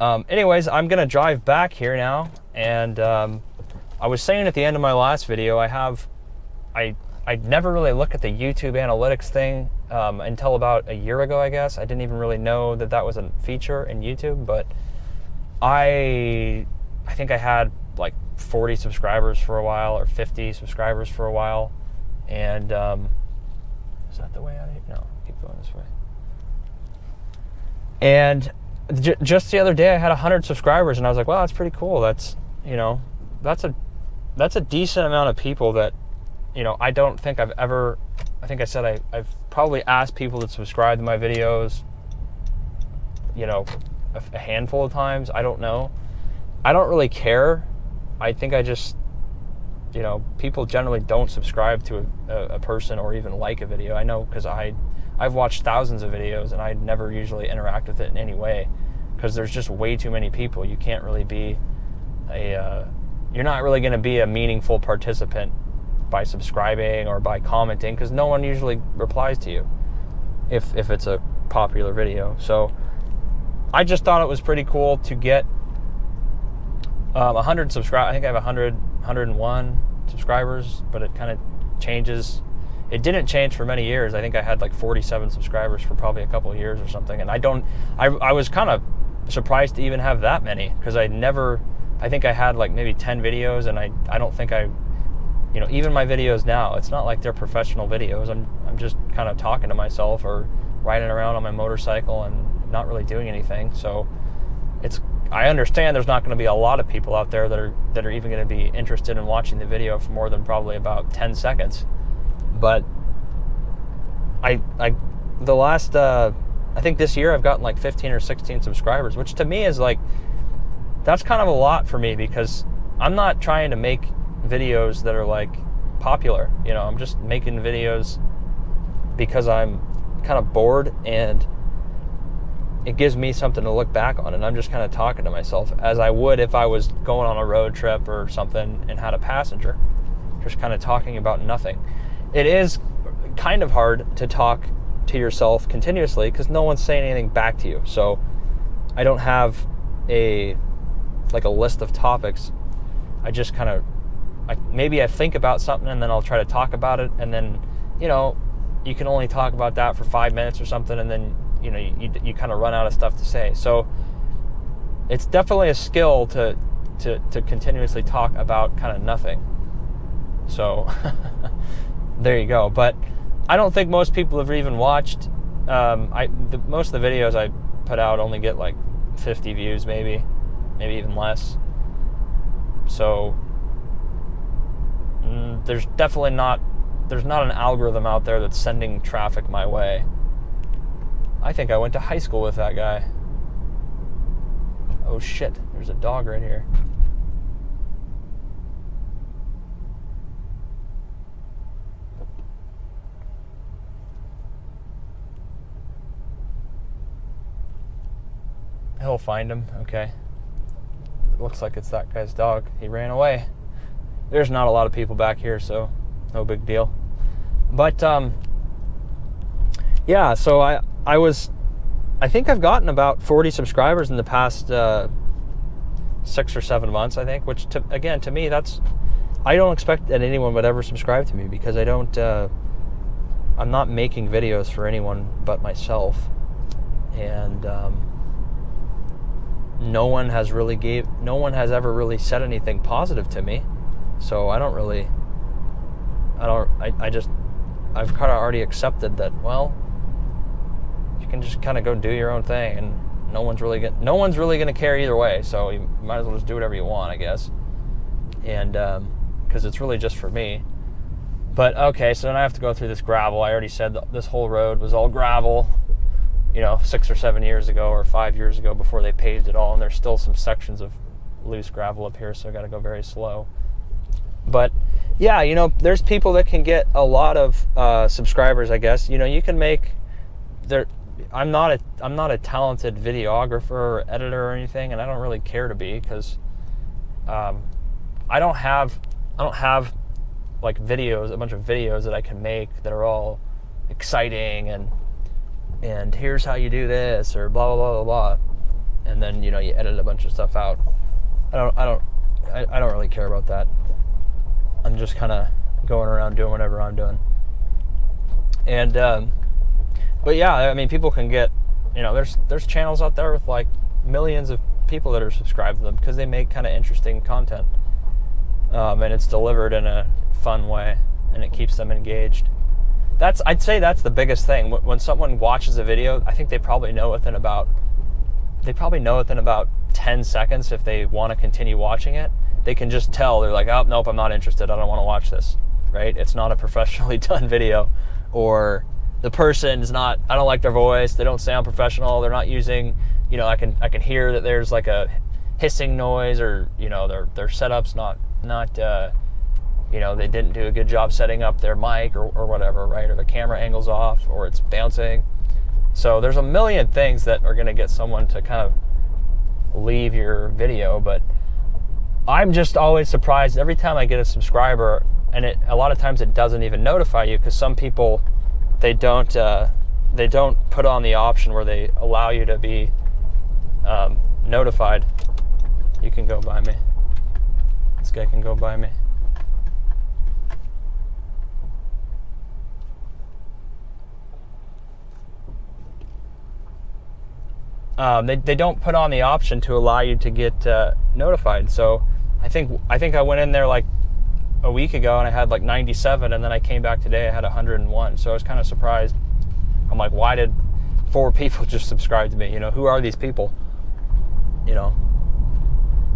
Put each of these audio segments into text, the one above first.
Anyways, I'm going to drive back here now, and I was saying at the end of my last video, I never really looked at the YouTube analytics thing until about a year ago, I guess. I didn't even really know that that was a feature in YouTube, but I think I had like 40 subscribers for a while, or 50 subscribers for a while, and is that the way out of here? No, keep going this way. And just the other day, I had 100 subscribers, and I was like, "Wow, that's pretty cool. That's that's a decent amount of people that, I don't think I've ever. I think I said I've probably asked people to subscribe to my videos, a handful of times. I don't know. I don't really care. I think I just, people generally don't subscribe to a person or even like a video. I know because I've watched thousands of videos, and I never usually interact with it in any way because there's just way too many people. You can't really be you're not really going to be a meaningful participant by subscribing or by commenting, because no one usually replies to you if it's a popular video. So I just thought it was pretty cool to get 100 subscribers. I think I have 101 subscribers, but it kind of changes. It didn't change for many years. I think I had like 47 subscribers for probably a couple of years or something. And I was kind of surprised to even have that many, because I think I had like maybe 10 videos, and I don't think even my videos now, it's not like they're professional videos. I'm just kind of talking to myself or riding around on my motorcycle and not really doing anything. So I understand there's not going to be a lot of people out there that are even going to be interested in watching the video for more than probably about 10 seconds. But I think this year I've gotten like 15 or 16 subscribers, which to me is like, that's kind of a lot for me, because I'm not trying to make videos that are like popular. I'm just making videos because I'm kind of bored, and it gives me something to look back on, and I'm just kind of talking to myself as I would if I was going on a road trip or something and had a passenger, just kind of talking about nothing. It is kind of hard to talk to yourself continuously because no one's saying anything back to you. So I don't have a list of topics. I just kind of, maybe I think about something, and then I'll try to talk about it, and then, you can only talk about that for 5 minutes or something, and then, you kind of run out of stuff to say. So it's definitely a skill to continuously talk about kind of nothing. So there you go. But I don't think most people have even watched. Most of the videos I put out only get like 50 views, maybe even less. So there's not an algorithm out there that's sending traffic my way. I think I went to high school with that guy. Oh shit, there's a dog right here. He'll find him, okay. Looks like it's that guy's dog. He ran away. There's not a lot of people back here, so no big deal. But yeah, so I think I've gotten about 40 subscribers in the past 6 or 7 months, I think, which to me, I don't expect that anyone would ever subscribe to me, because I'm not making videos for anyone but myself. And no one has ever really said anything positive to me. So I've kind of already accepted that, well, you can just kind of go do your own thing, and no one's really going to care either way. So you might as well just do whatever you want, I guess. And because it's really just for me. But okay, so then I have to go through this gravel. I already said that this whole road was all gravel, 6 or 7 years ago or 5 years ago, before they paved it all. And there's still some sections of loose gravel up here, so I got to go very slow. But yeah, there's people that can get a lot of subscribers, I guess. You can make I'm not a talented videographer or editor or anything, and I don't really care to be, because I don't have like a bunch of videos that I can make that are all exciting and here's how you do this, or blah blah blah blah blah, and then, you edit a bunch of stuff out. I don't really care about that. I'm just kind of going around doing whatever I'm doing. And, but yeah, I mean, people can get, there's channels out there with like millions of people that are subscribed to them because they make kind of interesting content. And it's delivered in a fun way, and it keeps them engaged. I'd say that's the biggest thing. When someone watches a video, I think they probably know within about 10 seconds if they want to continue watching it. They can just tell. They're like, oh, nope, I'm not interested. I don't want to watch this, right? It's not a professionally done video, or the person's not, I don't like their voice. They don't sound professional. They're not using, I can hear that there's like a hissing noise, or, their setup's not they didn't do a good job setting up their mic or whatever, right? Or the camera angle's off, or it's bouncing. So there's a million things that are going to get someone to kind of leave your video, but I'm just always surprised every time I get a subscriber, and a lot of times it doesn't even notify you, because some people, they don't put on the option where they allow you to be notified. You can go by me. This guy can go by me. They don't put on the option to allow you to get notified. So I think I went in there like a week ago and I had like 97, and then I came back today, I had 101. So I was kind of surprised. I'm like, why did 4 people just subscribe to me? Who are these people?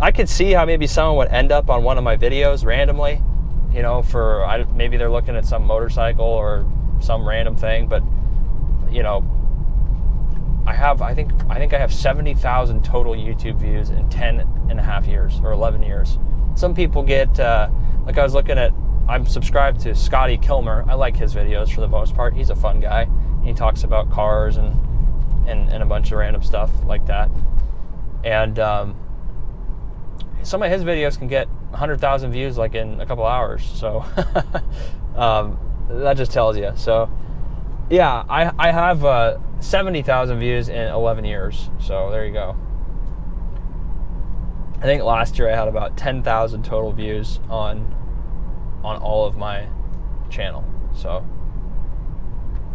I could see how maybe someone would end up on one of my videos randomly, maybe they're looking at some motorcycle or some random thing, but I think I have 70,000 total YouTube views in 10 and a half years or 11 years. Some people get, like I was looking at, I'm subscribed to Scotty Kilmer. I like his videos for the most part. He's a fun guy. He talks about cars and a bunch of random stuff like that. And some of his videos can get 100,000 views like in a couple hours. So that just tells you. So yeah, I have 70,000 views in 11 years. So there you go. I think last year I had about 10,000 total views on all of my channel. So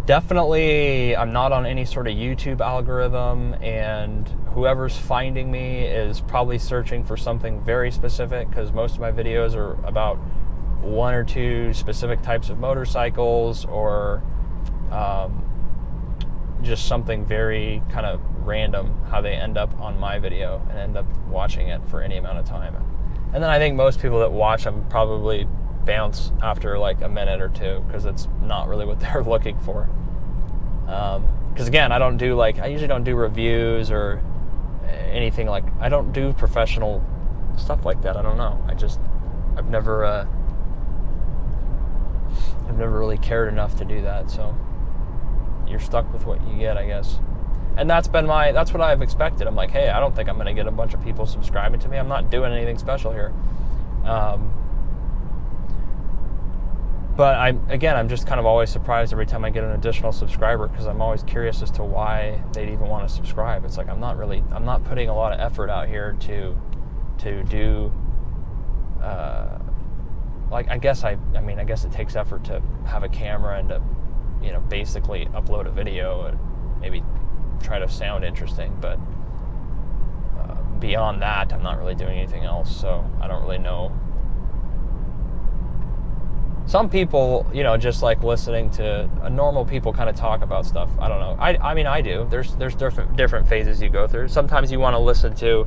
definitely I'm not on any sort of YouTube algorithm, and whoever's finding me is probably searching for something very specific, because most of my videos are about 1 or 2 specific types of motorcycles, or just something very kind of random, how they end up on my video and end up watching it for any amount of time. And then I think most people that watch them probably bounce after like a minute or 2, because it's not really what they're looking for. Because again, I usually don't do reviews or anything like, I don't do professional stuff like that. I don't know. I've never really cared enough to do that. So you're stuck with what you get, I guess. And that's what I've expected. I'm like, hey, I don't think I'm going to get a bunch of people subscribing to me. I'm not doing anything special here. But I'm just kind of always surprised every time I get an additional subscriber, because I'm always curious as to why they'd even want to subscribe. It's like, I'm not putting a lot of effort out here to do, I guess it takes effort to have a camera and to, basically upload a video and maybe try to sound interesting, but beyond that, I'm not really doing anything else, so I don't really know. Some people, just like listening to normal people kind of talk about stuff. I don't know. I do. There's different phases you go through. Sometimes you want to listen to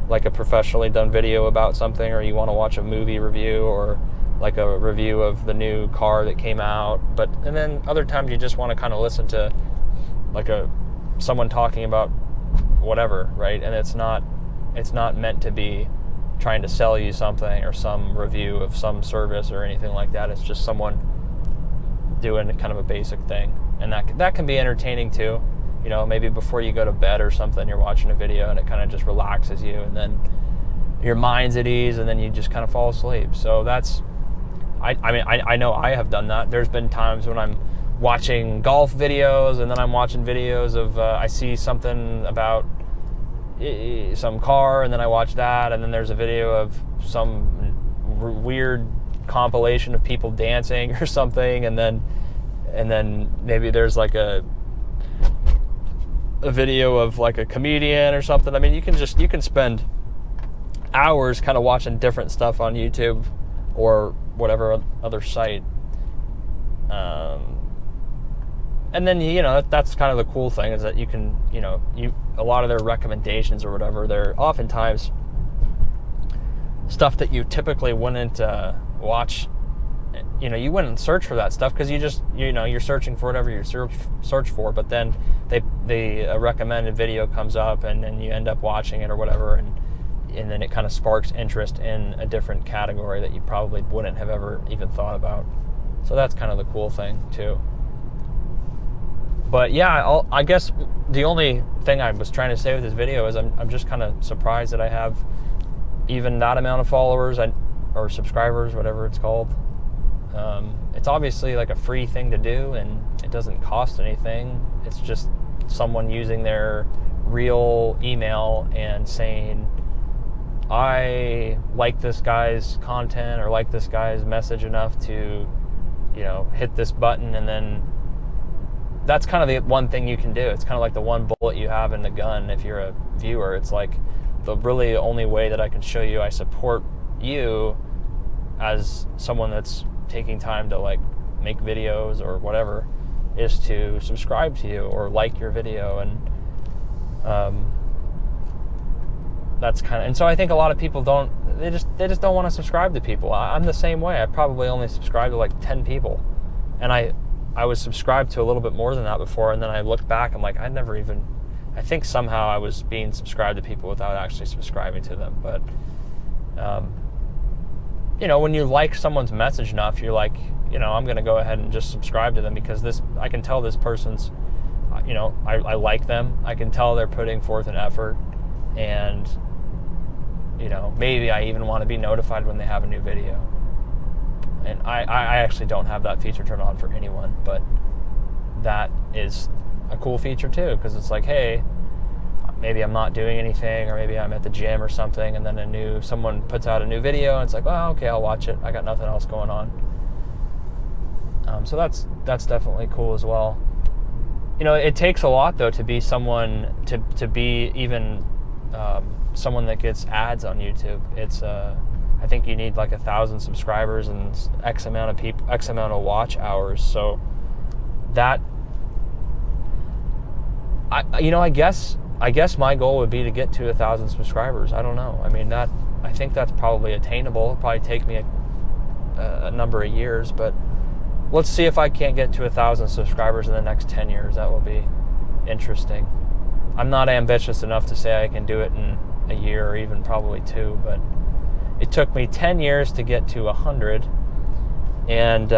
like a professionally done video about something, or you want to watch a movie review, or like a review of the new car that came out. And then other times you just want to kind of listen to like someone talking about whatever, right? And it's not meant to be trying to sell you something or some review of some service or anything like that. It's just someone doing kind of a basic thing, and that can be entertaining too. Maybe before you go to bed or something, you're watching a video and it kind of just relaxes you, and then your mind's at ease, and then you just kind of fall asleep. So that's, I know I have done that. There's been times when I'm watching golf videos, and then I'm watching videos of I see something about some car, and then I watch that, and then there's a video of some weird compilation of people dancing or something, and then maybe there's like a video of like a comedian or something. I mean, you can spend hours kind of watching different stuff on YouTube or whatever other site. And then, that's kind of the cool thing, is that you can, a lot of their recommendations or whatever, they're oftentimes stuff that you typically wouldn't watch. You wouldn't search for that stuff because you're searching for whatever you search for, but then a recommended video comes up, and then you end up watching it or whatever, and then it kind of sparks interest in a different category that you probably wouldn't have ever even thought about. So that's kind of the cool thing too. But yeah, I guess the only thing I was trying to say with this video is I'm just kind of surprised that I have even that amount of followers or subscribers, whatever it's called. It's obviously like a free thing to do, and it doesn't cost anything. It's just someone using their real email and saying, I like this guy's content or like this guy's message enough to, hit this button. And then that's kind of the one thing you can do. It's kind of like the one bullet you have in the gun if you're a viewer. It's like the really only way that I can show you I support you as someone that's taking time to like make videos or whatever is to subscribe to you or like your video. And that's kind of, and so I think a lot of people they just don't want to subscribe to people. I'm the same way. I probably only subscribe to like 10 people, and I was subscribed to a little bit more than that before, and then I looked back, I'm like, I think somehow I was being subscribed to people without actually subscribing to them. But when you like someone's message enough, you're like, I'm going to go ahead and just subscribe to them because I can tell this person's, I like them. I can tell they're putting forth an effort, and maybe I even want to be notified when they have a new video. And I actually don't have that feature turned on for anyone, but that is a cool feature too, because it's like, hey, maybe I'm not doing anything, or maybe I'm at the gym or something, and then someone puts out a new video, and it's like, well, okay, I'll watch it. I got nothing else going on. So that's definitely cool as well. It takes a lot though to be someone to be even someone that gets ads on YouTube. It's I think you need like 1,000 subscribers and X amount of watch hours. So that I guess my goal would be to get to 1,000 subscribers. I don't know. I mean, I think that's probably attainable. It'll probably take me a number of years, but let's see if I can't get to 1,000 subscribers in the next 10 years. That will be interesting. I'm not ambitious enough to say I can do it in a year or even probably 2, but it took me 10 years to get to 100, and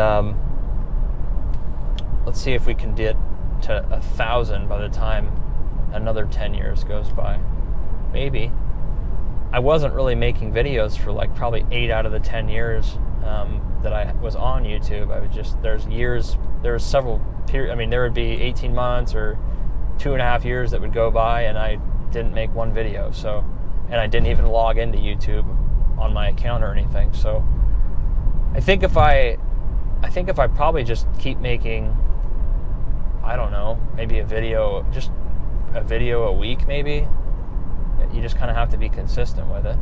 let's see if we can get to 1,000 by the time another 10 years goes by. Maybe. I wasn't really making videos for like probably 8 out of the 10 years that I was on YouTube. There was several periods. I mean, there would be 18 months or 2.5 years that would go by and I didn't make one video. So, and I didn't even log into YouTube on my account or anything. So I think if I probably just keep making, I don't know, maybe a video a week, maybe. You just kind of have to be consistent with it.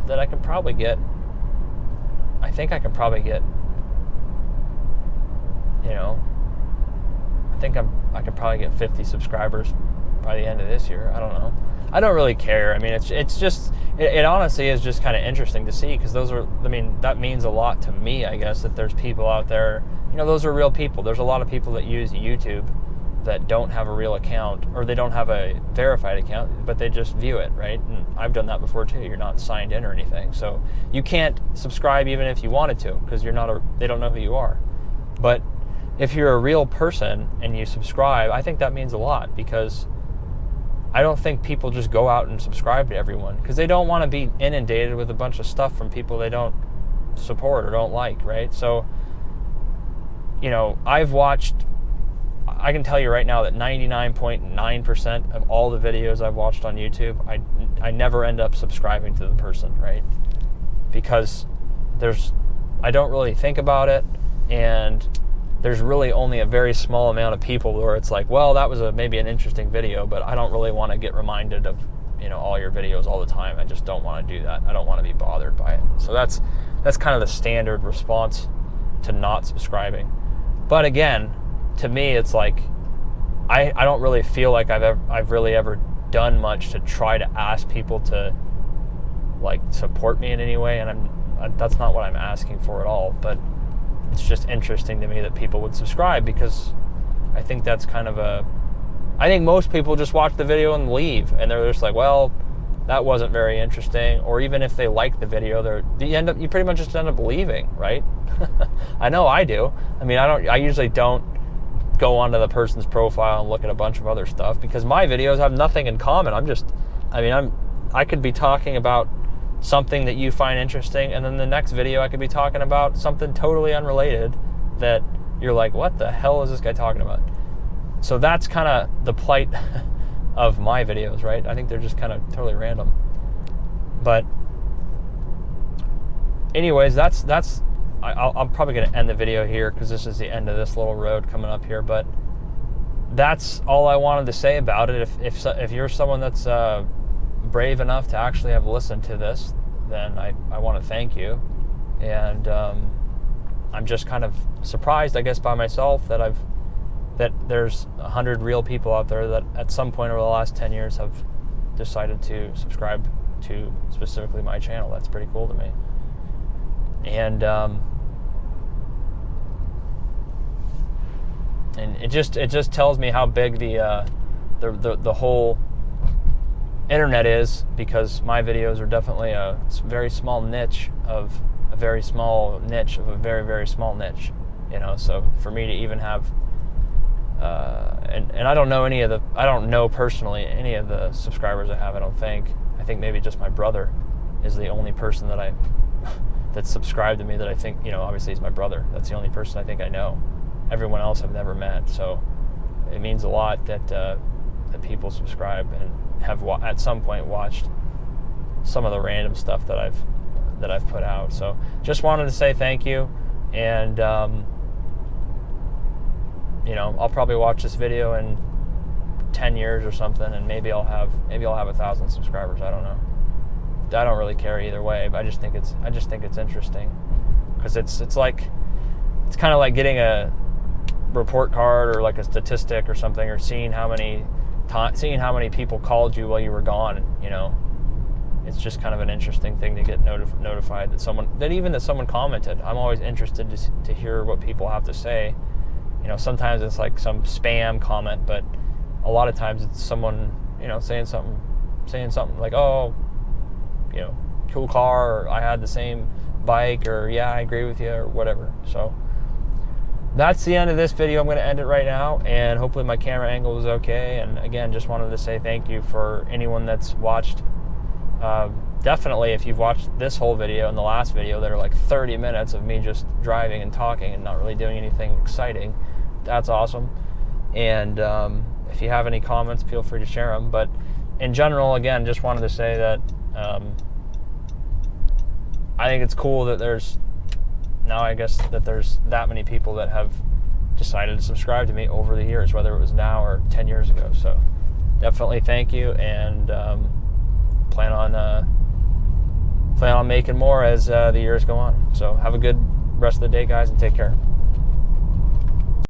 That I can probably get, I think I can probably get, I could probably get 50 subscribers by the end of this year. I don't know. I don't really care. I mean, it's just, it honestly is just kind of interesting to see, because that means a lot to me, I guess, that there's people out there, those are real people. There's a lot of people that use YouTube that don't have a real account, or they don't have a verified account, but they just view it, right? And I've done that before too. You're not signed in or anything, so you can't subscribe even if you wanted to, because they don't know who you are. But if you're a real person and you subscribe, I think that means a lot, because I don't think people just go out and subscribe to everyone, because they don't want to be inundated with a bunch of stuff from people they don't support or don't like, right? So, I've watched I can tell you right now that 99.9% of all the videos I've watched on YouTube, I never end up subscribing to the person, right? Because I don't really think about it, and there's really only a very small amount of people where it's like, well, that was maybe an interesting video, but I don't really want to get reminded of, all your videos all the time. I just don't want to do that. I don't want to be bothered by it. So that's kind of the standard response to not subscribing. But again, to me, it's like I don't really feel like I've really ever done much to try to ask people to like support me in any way, and that's not what I'm asking for at all. But it's just interesting to me that people would subscribe, because I think that's kind of I think most people just watch the video and leave, and they're just like, well, that wasn't very interesting. Or even if they like the video, you pretty much just end up leaving, right? I know I do. I mean, I usually don't go onto the person's profile and look at a bunch of other stuff, because my videos have nothing in common. I could be talking about something that you find interesting, and then the next video I could be talking about something totally unrelated that you're like, what the hell is this guy talking about? So that's kind of the plight of my videos, right? I think they're just kind of totally random. But anyways, I'm probably going to end the video here, because this is the end of this little road coming up here. But that's all I wanted to say about it. If you're someone that's brave enough to actually have listened to this, then I want to thank you. And I'm just kind of surprised, I guess, by myself that there's 100 real people out there that at some point over the last 10 years have decided to subscribe to specifically my channel. That's pretty cool to me. And it just tells me how big the whole internet is, because my videos are definitely a very small niche of a very small niche of a very, very small niche. So for me to even have and I don't know personally any of the subscribers I have. I think maybe just my brother is the only person that's subscribed to me that I think, obviously he's my brother. That's the only person I think I know. Everyone else I've never met. So it means a lot that people subscribe and have at some point watched some of the random stuff that I've put out. So just wanted to say thank you, and I'll probably watch this video in 10 years or something, and maybe I'll have 1,000 subscribers. I don't know. I don't really care either way, but I just think it's interesting, because it's kind of like getting a report card or like a statistic or something, or seeing how many people called you while you were gone. It's just kind of an interesting thing to get notified that someone commented. I'm always interested to hear what people have to say. Sometimes it's like some spam comment, but a lot of times it's someone, saying something like, oh, cool car, or I had the same bike, or yeah, I agree with you, or whatever. So that's the end of this video. I'm going to end it right now, and hopefully my camera angle is okay. And again, just wanted to say thank you for anyone that's watched. Definitely, if you've watched this whole video and the last video that are like 30 minutes of me just driving and talking and not really doing anything exciting, that's awesome. And if you have any comments, feel free to share them. But in general, again, just wanted to say that I think it's cool that there's that many people that have decided to subscribe to me over the years, whether it was now or 10 years ago. So definitely thank you, and plan on making more as the years go on. So have a good rest of the day, guys, and take care.